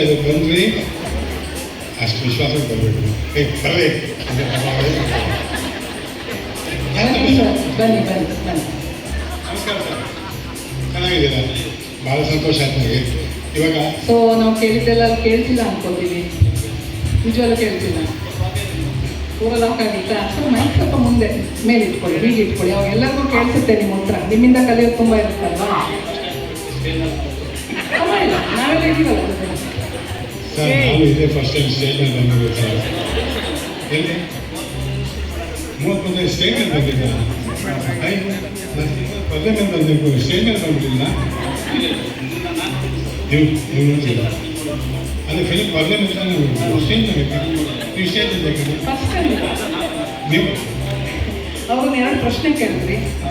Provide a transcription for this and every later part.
ಇದೆ, ಬಂದ್ರಿ ಅಷ್ಟು ವಿಶ್ವಾಸಕ್ಕೆ ಬರಬೇಕು. ಬರಲಿ ಬನ್ನಿ ಬನ್ನಿ ಬನ್ನಿ. ನಮಸ್ಕಾರ ಸರ್, ಚೆನ್ನಾಗಿದ್ದೀರಾ? ಭಾಳ ಸಂತೋಷ ಆಯ್ತು ನನಗೆ. ಇವಾಗ ಸೊ ನಾವು ಕೇಳಿದ್ದೆಲ್ಲ ಕೇಳ್ತಿಲ್ಲ ಅನ್ಕೋತೀವಿ, ನಿಜವಾಗ್ಲೂ ಕೇಳ್ತಿಲ್ಲ. ಊರಲ್ಲಿ ಹಾಕಾಗಿತ್ತಾ? ಸೊ ಮೈಕ್ ಸ್ವಲ್ಪ ಮುಂದೆ ಮೇಲೆ ಇಟ್ಕೊಳ್ಳಿ, ಹೀಗೆ ಇಟ್ಕೊಳ್ಳಿ, ಅವಾಗ ಎಲ್ಲರಿಗೂ ಕೇಳಿಸುತ್ತೆ ನಿಮ್ಮ ಉತ್ತರ. ನಿಮ್ಮಿಂದ ಕಲಿಯೋದು ತುಂಬ ಇರುತ್ತಲ್ವಾ? ಇಲ್ಲ, ನಾವೆಲ್ಲ ಇದೀವಲ್ಲ ಸರ್, ನಾವು ಇದೇ ಫಸ್ಟ್ ಟೈಮ್ ಸ್ಟೇಜ್ ಮೇಲೆ ಬಂದಿದ್ದೀವಿ ಸರ್. ಎಲ್ಲಿ 30 ಮಂದಿ ಸ್ಟೇಜ್ ಮೇಲೆ ಬಂದಿದ್ದ? ಪದೇ ಮೇಲೆ ಬಂದಿದ್ದು, ಸ್ಟೇಜ್ ಮೇಲೆ ಬಂದಿಲ್ಲ. ನೀವು ನೋಡಿಲ್ಲ ಅದು ಫಿಲಿಮ್ ಪದೇ ಮೇಲೆ ಸ್ಟೇಜ್ ಮೇಲೆ ನೀವು ಸ್ಟೇಜ್ ನೀವು ಅವ್ರನ್ನ 2 ಪ್ರಶ್ನೆ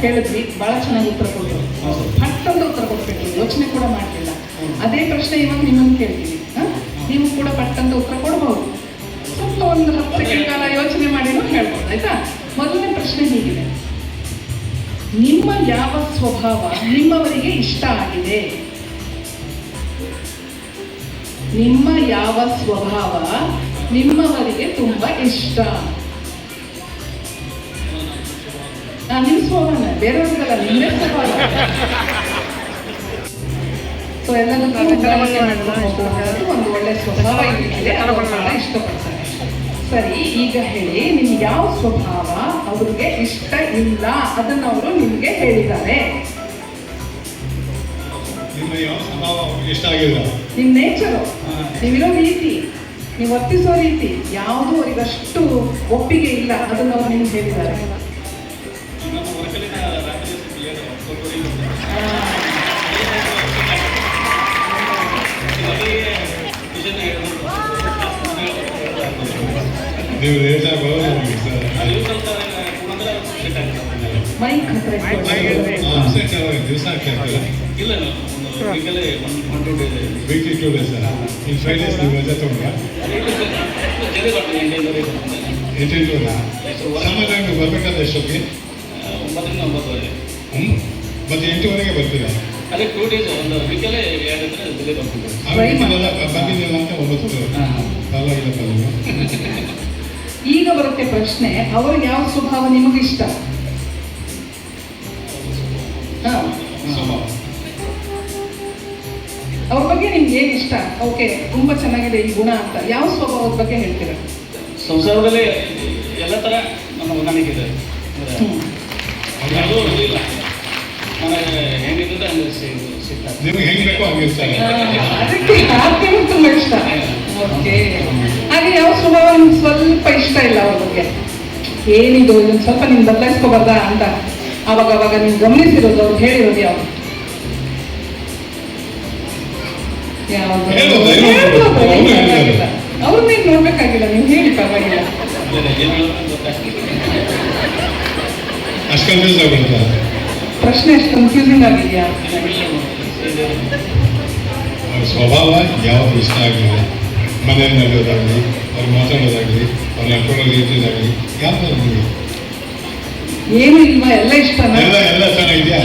ಕೇಳಿದ್ವಿ, ಭಾಳ ಚೆನ್ನಾಗಿ ಉತ್ತರ ಕೊಟ್ಟರು. ಪಟ್ಟಂತ ಉತ್ತರ ಕೊಟ್ಬಿಟ್ರು, ಯೋಚನೆ ಕೂಡ ಮಾಡಲಿಲ್ಲ. ಅದೇ ಪ್ರಶ್ನೆ ಇವಾಗ ನಿಮ್ಮನ್ನು ಕೇಳ್ತೀವಿ, ನೀವು ಕೂಡ ಪಟ್ಟಂತ ಉತ್ತರ ಕೊಡ್ಬೋದು. ಸ್ವಲ್ಪ ಒಂದು 10 ಸೆಕೆಂಡ್ ಕಾಲ ಯೋಚನೆ ಮಾಡಿನೂ ಹೇಳ್ಬೋದು, ಆಯ್ತಾ? ಮೊದಲನೇ ಪ್ರಶ್ನೆ ಹೀಗಿದೆ: ನಿಮ್ಮ ಯಾವ ಸ್ವಭಾವ ನಿಮ್ಮವರಿಗೆ ಇಷ್ಟ ಆಗಿದೆ? ನಿಮ್ಮ ಯಾವ ಸ್ವಭಾವ ನಿಮ್ಮವರಿಗೆ ತುಂಬಾ ಇಷ್ಟ? ನಿಮ್ಮ ಸ್ವಭಾವನ, ಬೇರೆಯವ್ರಿಗಲ್ಲ, ನಿಮ್ಮೇ ಸ್ವಭಾವ. ಸೊ ಎಲ್ಲದಕ್ಕೂ ಒಂದು ಒಳ್ಳೆ ಸ್ವಭಾವ ಇದೆ, ಅದನ್ನ ಇಷ್ಟಪಡ್ತಾರೆ. ಸರಿ, ಈಗ ಹೇಳಿ, ನಿಮ್ಗೆ ಯಾವ ಸ್ವಭಾವ ಅವ್ರಿಗೆ ಇಷ್ಟ ಇಲ್ಲ, ಅದನ್ನ ಅವರು ನಿಮ್ಗೆ ಹೇಳಿದ್ದಾರೆ. ನಿಮ್ ನೇಚರು, ನೀವಿರೋ ರೀತಿ, ನೀವು ವರ್ತಿಸೋ ರೀತಿ ಯಾವುದು ಅವರಿಗಷ್ಟು ಒಪ್ಪಿಗೆ ಇಲ್ಲ, ಅದನ್ನ ಅವ್ರು ನಿಮ್ಗೆ ಹೇಳಿದ್ದಾರೆ. ನೀವು ಲೇಟ್ ಆಗೋದು ಮೈಕ್ ಹತ್ರ ದಿವಸ ಆಗ್ತಿಲ್ಲ. Weekly 2 days sir. ಇನ್ನು 5 days ನೀವು ರಜೆ ತಗೊಂಡ್ರಾ? 8 ಸಾಮಾನ್ಯವಾಗಿ ಬರ್ಬೇಕಾದ್ರೆ ಎಷ್ಟೊತ್ತಿಗೆ? 9-9:30. ಮತ್ತೆ 8 ಬರ್ತೀರಾ? ಅದೇ 2 days ಒಂದು ವೀಕಲ್ಲೇ 2 ದಿನ ಬೆಲೆ ಬರ್ತಿದೆ. ಬಂದಿಲ್ಲ ಅಂತ 9 ಪರವಾಗಿಲ್ಲ. ಈಗ ಬರುತ್ತೆ ಪ್ರಶ್ನೆ: ಅವ್ರಿಗೆ ಯಾವ ಸ್ವಭಾವ ನಿಮಗೆ ಇಷ್ಟ? ಅವ್ರ ಬಗ್ಗೆ ನಿಮ್ಗೆ ಏನ್ ಇಷ್ಟ? ಓಕೆ, ತುಂಬಾ ಚೆನ್ನಾಗಿದೆ ಈ ಗುಣ ಅಂತ ಯಾವ ಸ್ವಭಾವದ ಬಗ್ಗೆ ಹೇಳ್ತೀರಾ? ಸಂಸಾರದಲ್ಲಿ ಎಲ್ಲ ತರ ನಮ್ಮ ಹೊಂದಾಣಿಕೆ ಇದೆ. ಹೆಂಗಿದ್ರೆ ನಿಮ್ಗೆ ಹೆಂಗ್ ಬೇಕೋ ಹಂಗೆ ಇರ್ತಾರೆ. ಅದಕ್ಕೆ ತುಂಬಾ ಇಷ್ಟ. ಓಕೆ, ಹಾಗೆ ಯಾವ ಸ್ವಭಾವ ನಿಮ್ಗೆ ಸ್ವಲ್ಪ ಇಷ್ಟ ಇಲ್ಲ ಅವ್ರ ಬಗ್ಗೆ? ಏನಿದು, ಇದನ್ನ ಸ್ವಲ್ಪ ನೀನು ಬದಲಾಯಿಸ್ಕೋಬಾರ್ದಾ ಅಂತ ಅವಾಗ ನೀವು ಗಮನಿಸಿರೋದು, ಅವ್ರು ಹೇಳಿರೋದು ಯಾವ್ದು? ಅವ್ರನ್ನೇ ನೋಡ್ಬೇಕಾಗಿಲ್ಲ, ನೀವು ಹೇಳಿ, ಪರವಾಗಿಲ್ಲ. ಪ್ರಶ್ನೆ ಎಷ್ಟು ಕನ್ಫ್ಯೂಸಿಂಗ್ ಆಗಿದೆಯಾ? ಸ್ವಭಾವ ಯಾವ್ದು ಇಷ್ಟ ಆಗಲಿಲ್ಲ, ಮನೆಯಲ್ಲಿ ನಡೆಯೋದಾಗಲಿ, ಅವ್ರು ಮಾತಾಡೋದಾಗಲಿ, ಅವ್ರು ನಡ್ಕೊಳ್ಳೋ ರೀತಿಯಾಗಲಿ ಯಾವ್ದು ಏನು ಇಲ್ವಾ? ಎಲ್ಲ ಇಷ್ಟ? ಎಲ್ಲ ಚೆನ್ನಾಗಿದೆಯಾ?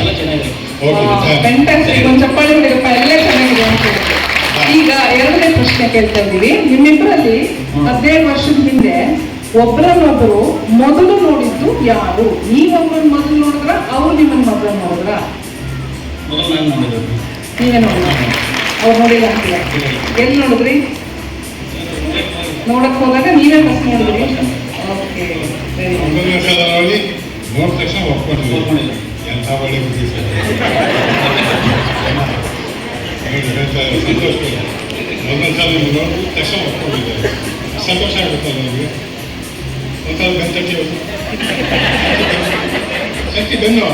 ಫ್ಯಾಂಟಾಸ್ಟಿಕ್, ಒಂದು ಚಪ್ಪಾಳೆ ಹೊಡೆಯಪ್ಪ, ಎಲ್ಲ ಚೆನ್ನಾಗಿದೆ ಅಂತ ಹೇಳಿ. ಈಗ 2ನೇ ಪ್ರಶ್ನೆ ಕೇಳ್ತಾ ಇದ್ದೀವಿ. ನಿಮ್ಮಿಬ್ಬರಲ್ಲಿ 17 ವರ್ಷದ ಹಿಂದೆ ಒಬ್ಬರನ್ನೊಬ್ಬರು ಮೊದಲು ನೋಡಿದ್ದು ಯಾರು? ನೀವೊಬ್ಬರನ್ನ ಮೊದಲು ನೋಡಿದ್ರ, ಅವ್ರು ನಿಮ್ಮನ್ನ ಮೊದಲು ನೋಡಿದ್ರ? ನೀವೇ ನೋಡಿದ್ರ? ಅವ್ರು ನೋಡಿಲ್ಲ ಅಂತೀರ? ಎಲ್ಲಿ ನೋಡಿದ್ರಿ? ನೋಡಕ್ ಹೋದಾಗ ನೀವೇ ಫಸ್ಟ್ ನೋಡಿದ್ರಿ? ಓಕೆ, ನೋಡಿ ನೋಡಿದ ತಕ್ಷಣ ಒಪ್ಕೊಂಡಿಲ್ಲ. ಎಂಥ ಒಳ್ಳೆ ಬುದ್ಧಿ ಸರ್. ಸಂತೋಷ. ಮೊದಲ ಸಲ ನೋಡಿದ ತಕ್ಷಣ ಒಪ್ಕೊಂಡಿದ್ದಾರೆ. ಸಂತೋಷ ಆಗುತ್ತಲ್ಲ ನಿಮಗೆ? ಒಂದ್ಸಲ ಬೆಂತಟ್ಟಿ ಶಕ್ತಿ ಬೆನ್ನು.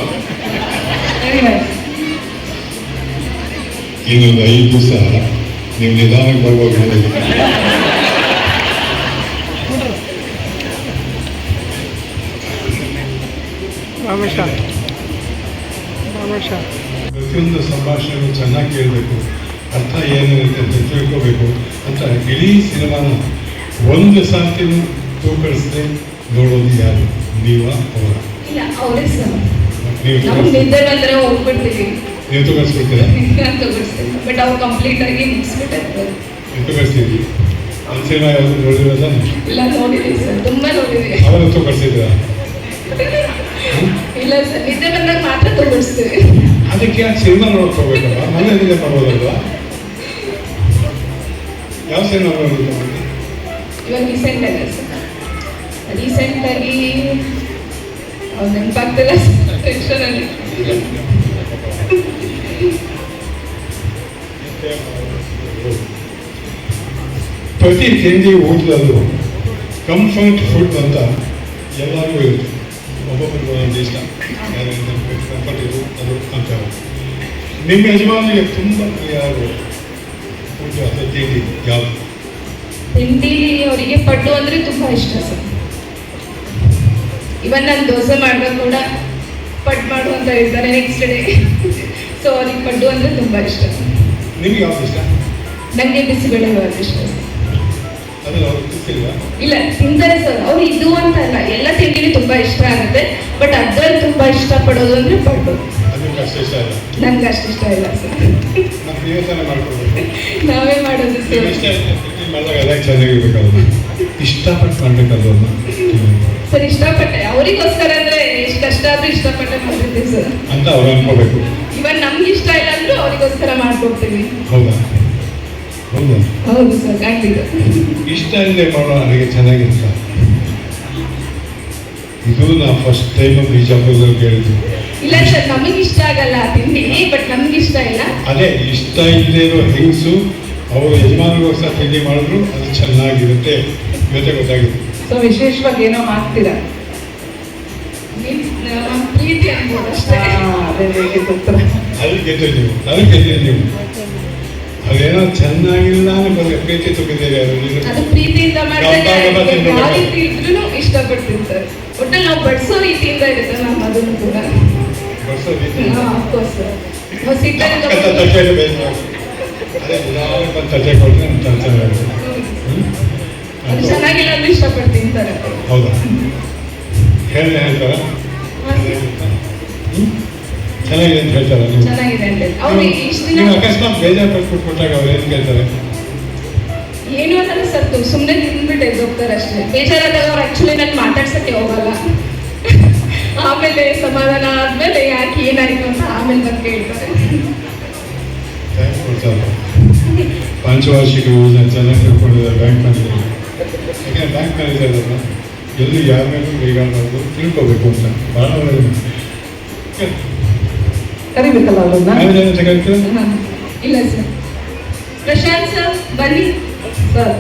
ಇನ್ನೊಂದು 5 ದಿವಸ ನೀವು ನಿಧಾನಕ್ಕೆ ಬರ್ಬೋದು ಮನೆಗೆ. ಪ್ರತಿಯೊಂದು ಸಂಭಾಷಣೆಗಳು ಚೆನ್ನಾಗಿ ಕೇಳಬೇಕು, ಅರ್ಥ ಏನಿರುತ್ತೆ ಅಂತ ತಿಳ್ಕೋಬೇಕು ಅಂತ ಇಡೀ ಸಿನಿಮಾನ ಒಂದು ಸಾರ್ತಿನೂ ತೂಕಡಿಸದೆ ನೋಡೋದು ಯಾರು? ನೀವ ಅವರ? ನೀವು ತೂಕಡಿಸ್ಬಿಡ್ತೀರಾ? ಬಟ್ ಅವ್ರು ಕಂಪ್ಲೀಟ್ ಆಗಿ ಮುಗಿಸ್ಬಿಟ್ಟಿರ್ತಾರೆ. ತೂಕಡಿಸಿದ್ವಿ. ನನ್ನ ಸಿನಿಮಾ ಯಾವುದು ನೋಡಿರೋದ? ಇಲ್ಲ ನೋಡಿದೀವಿ ಸರ್, ತುಂಬಾ ನೋಡಿದೀವಿ. ಅವನು ತೂಕಡಿಸಿದ್ರ? ಇಲ್ಲ ಸರ್, ನಿದ್ದೆ ಬಂದಾಗ ಮಾತ್ರ ತೋರಿಸ್ತೀವಿ. ಅದಕ್ಕೆ ಯಾಕೆ ಸಿನಿಮಾ ನೋಡಕ್ ಹೋಗ್ಬೇಕಲ್ಲ, ಮನೆಯಲ್ಲಿದೆ ಮಾಡ್ಬೋದಲ್ವಾ? ಯಾವ ಸಿನಿಮಾ ನೋಡೋದು? ಇವಾಗ ರೀಸೆಂಟ್ ಆಗಿ ಸರ್, ರೀಸೆಂಟ್ ಆಗಿ ನೆನಪಾಗ್ತಿಲ್ಲ ಟೆನ್ಷನ್ ಅಲ್ಲಿ. ಪ್ರತಿ ತಿಂಡಿ ಊಟದಲ್ಲೂ ಕಂಫರ್ಟ್ ಫುಡ್ ಅಂತ ಎಲ್ಲರಿಗೂ ಇರುತ್ತೆ. ಒಬ್ಬೊಬ್ಬರಿಗೂ ಒಂದೊಂದು ಇಷ್ಟ, ಕಂಫರ್ಟ್ ಇದು ಅದು ಅಂತ. ನಿಮ್ಮ ಯಜಮಾನಿಗೆ ತುಂಬ ಪ್ರಿಯ ಊಟ ಅಥವಾ ತಿಂಡಿ ಯಾವುದು? ತಿಂಡಿ ಅವರಿಗೆ ಪಡ್ಡು ಅಂದ್ರೆ ತುಂಬಾ ಇಷ್ಟ ಸರ್. ಇವನ್ ನಾನು ದೋಸೆ ಮಾಡಿದಾಗ ಕೂಡ ಪಡ್ಡು ಮಾಡು ಅಂತ ಹೇಳ್ತಾರೆ ನೆಕ್ಸ್ಟ್ ಡೇ. ಸೊ ಅವ್ರಿಗೆ ಪಡ್ಡು ಅಂದ್ರೆ ತುಂಬಾ ಇಷ್ಟ. ನಿಮ್ಗೆ ಯಾವ್ದು ಇಷ್ಟ? ನಂಗೆ ಬಿಸಿಬೇಳೆ ಬಾತ್ ಇಷ್ಟ. ಅದನ್ನು ಅವ್ರು ಗೊತ್ತಿಲ್ವಾ? ಇಲ್ಲ, ತಿಂತಾರೆ ಸರ್ ಅವ್ರು. ಇದು ಅಂತ ಅಲ್ಲ, ಎಲ್ಲ ತಿಂಡಿನೂ ತುಂಬಾ ಇಷ್ಟ ಆಗುತ್ತೆ. ಬಟ್ ಅದ್ರಲ್ಲಿ ತುಂಬಾ ಇಷ್ಟ ಪಡೋದು ಅಂದ್ರೆ ಪಡ್ಡು. ಅದಕ್ಕೆ ಅಷ್ಟು ಇಷ್ಟ ಇಲ್ಲ. ನನ್ಗೆ ಅಷ್ಟು ಇಷ್ಟ ಇಲ್ಲ ಸರ್. ನಾವು ನೀವೇ ಮಾಡ್ಕೊಡ್ಬೇಕು. ನಾವೇ ಮಾಡೋದು ನಿಮ್ಗೆ ಸರ್. ಇಷ್ಟ ಮಾಡಿದಾಗ ಎಲ್ಲ ಚೆನ್ನಾಗಿರ್ಬೇಕಲ್ಲ, ಇಷ್ಟಪಟ್ಟು ಮಾಡ್ಬೇಕಲ್ಲ. ಸರ್ ಇಷ್ಟಪಟ್ಟೆ, ಅವರಿಗೋಸ್ಕರ ಅಂದ್ರೆ ಎಷ್ಟು ಕಷ್ಟ ಆದ್ರೂ ಇಷ್ಟಪಟ್ಟೆ ಮಾಡಿರ್ತೀವಿ ಸರ್ ಅಂತ ಅವ್ರು ಅನ್ಕೋಬೇಕು. ಇವನ್ ನಮ್ಗೆ ಇಷ್ಟ ಇಲ್ಲ ಅಂದ್ರೂ ಅವರಿಗೋಸ್ಕರ ಮಾಡ್ಕೊಡ್ತೀವಿ. ಹೌದಾ? ಹೌದಾ? ಹೌದು ಸರ್, ಖಂಡಿತ. ಇಷ್ಟ ಇಲ್ಲದೆ ಮಾಡೋ ಅಡುಗೆ ಚೆನ್ನಾಗಿರ್ತ. ಇದು ನಾ ಫಸ್ಟ್ ಟೈಮ್ ಬಿಜಾಪುರದಲ್ಲಿ ಕೇಳಿದ್ದು. ಇಲ್ಲ ಸರ್, ನಮಗೆ ಇಷ್ಟ ಆಗಲ್ಲ ಆ ತಿಂಡಿ, ಬಟ್ ನಮ್ಗೆ ಇಷ್ಟ ಇಲ್ಲ. ಅದೇ ಇಷ್ಟ ಇಲ್ಲದೆ ಇರೋ ಹೆಂಗಸು ಅವರು ಯಜಮಾನರಿಗೋಸ್ಕರ ತಿಂಡಿ ಮಾಡಿದ್ರು ಅದು ಚೆನ್ನಾಗಿರುತ್ತೆ. ಇವತ್ತೇ ಗೊತ್ತಾಗಿದೆ. ಸೊ ವಿಶೇಷವಾಗಿ ಏನೋ ಹಾಕ್ತೀರಾ? ಪ್ರೀತಿ ಅನ್ಬೋದು ಅಷ್ಟೇ. ಅದೇ ಬೇಕಿತ್ತು ಉತ್ತರ. ಅಲ್ಲಿ ಗೆದ್ದು ನೀವು, ಅದಕ್ಕೆ ಗೆದ್ದಿರಿ ನೀವು. ಅದೇನೋ ಚೆನ್ನಾಗಿಲ್ಲ ಅನ್ನೋ ಪ್ರೀತಿ ತುಂಬಿದ್ದೀರಿ. ಅದು ಪ್ರೀತಿಯಿಂದ ಮಾಡಿದಾಗ ಗಬ್ಬ ಗಬ್ಬ ಯಾವ ರೀತಿ ಇದ್ರೂ ಇಷ್ಟಪಟ್ಟು ತಿಂತಾರೆ. ಒಟ್ಟಲ್ಲಿ ನಾವು ಬಡಿಸೋ ರೀತಿಯಿಂದ ಇರುತ್ತೆ ನಮ್ಮ ಅದನ್ನು ಕೂಡ. Of course sir. ತಟ್ಟೆಯಲ್ಲಿ ಬೇಯಿಸ್ಬೇಕು. ಅದೇ ಒಂದು ತಟ್ಟೆ ಕೊಟ್ಟರೆ ಚೆನ್ನಾಗಿರುತ್ತೆ. ಅದು ಚೆನ್ನಾಗಿಲ್ಲ ಅಂದ್ರೆ ಇಷ್ಟಪಟ್ಟು ತಿಂತಾರೆ. ಹೌದಾ? ಹೇಳ್ತಾರ ಚೆನ್ನಾಗಿದೆ ಅಂತ ಹೇಳ್ತಾರ ನೀವು? ಚೆನ್ನಾಗಿದೆ ಅಂತ ಅವ್ರು ಇಷ್ಟು ದಿನ ನೀವು ಅಕಸ್ಮಾತ್ ಬೇಜಾರು ಪಟ್ಟು ಕೊಟ್ಟಾಗ ಅವ್ರು ಏನು ಕೇಳ್ತಾರೆ? ಏನು ಅನ್ನಲ್ಲ ಸರ್, ಸುಮ್ಮನೆ ತಿಂದ್ಬಿಟ್ಟು ಎದ್ದೋಗ್ತಾರೆ ಅಷ್ಟೇ. ಬೇಜಾರಾದಾಗ ಅವ್ರು ಆಕ್ಚುಲಿ ನಾನು ಮಾತಾಡ್ಸಕ್ಕೆ ಹೋಗಲ್ಲ. ಆಮೇಲೆ ಸಮಾಧಾನ ಆದ್ಮೇಲೆ ಯಾಕೆ ಏನಾಯ್ತು ಅಂತ ಆಮೇಲೆ ಬಂದು ಕೇಳ್ತಾರೆ. ಥ್ಯಾಂಕ್ಸ್ ಕೊಡ್ತಾರೆ. ಪಂಚವಾರ್ಷಿಕ ಯೋಜನೆ ಚೆನ್ನಾಗಿ ತಿಳ್ಕೊಂಡಿದ್ದಾರೆ ಬ್ಯಾಂಕ್ ಮ್ಯಾನೇಜರ್. ಯಾಕೆಂದ್ರೆ ಬ್ಯಾಂಕ್ ಮ್ಯಾನೇಜರ್ ಅಲ್ಲ, ಎಲ್ಲಿ ಯಾರ ಮೇಲೂ ಕೈಗಾಡಬಾರ್ದು, ತಿಳ್ಕೋಬೇಕು ಅಂತ. ಭಾಳ ಒಳ್ಳೆಯದು. ಕರಿಬೇಕಲ್ಲ ಅವ್ರನ್ನ? ಮ್ಯಾನೇಜರ್ ಅಂತ ಕರಿತೀರ? ಇಲ್ಲ ಸರ್. ಪ್ರಶಾಂತ್ ಸರ್ ಬನ್ನಿ ಸರ್